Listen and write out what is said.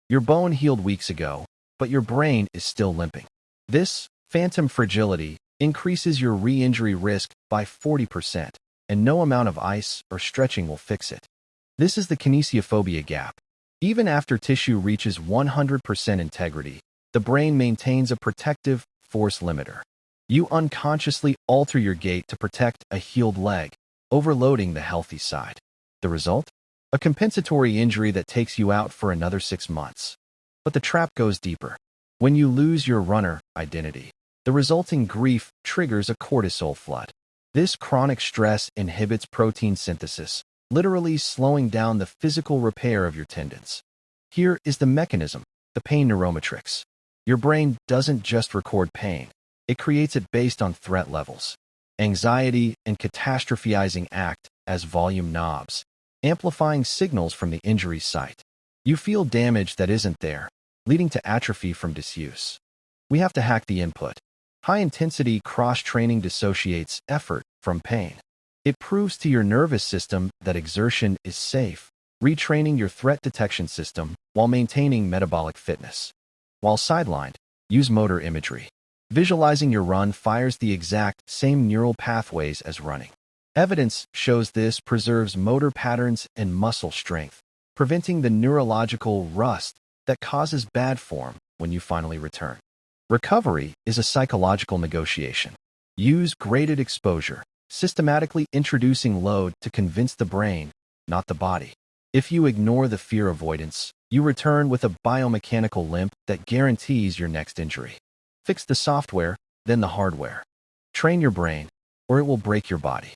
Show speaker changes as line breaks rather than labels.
Your bone healed weeks ago, but your brain is still limping. This phantom fragility increases your re-injury risk by 40%, and no amount of ice or stretching will fix it. This is the kinesiophobia gap. Even after tissue reaches 100% integrity, the brain maintains a protective force limiter. You unconsciously alter your gait to protect a healed leg, overloading the healthy side. The result? A compensatory injury that takes you out for another 6 months. But the trap goes deeper. When you lose your runner identity, the resulting grief triggers a cortisol flood. This chronic stress inhibits protein synthesis, literally slowing down the physical repair of your tendons. Here is the mechanism, the pain neuromatrix. Your brain doesn't just record pain. It creates it based on threat levels. Anxiety and catastrophizing act as volume knobs, amplifying signals from the injury site. You feel damage that isn't there, leading to atrophy from disuse. We have to hack the input. High-intensity cross-training dissociates effort from pain. It proves to your nervous system that exertion is safe, retraining your threat detection system while maintaining metabolic fitness. While sidelined, use motor imagery. Visualizing your run fires the exact same neural pathways as running. Evidence shows this preserves motor patterns and muscle strength, preventing the neurological rust that causes bad form when you finally return. Recovery is a psychological negotiation. Use graded exposure, systematically introducing load to convince the brain, not the body. If you ignore the fear avoidance, you return with a biomechanical limp that guarantees your next injury. Fix the software, then the hardware. Train your brain, or it will break your body.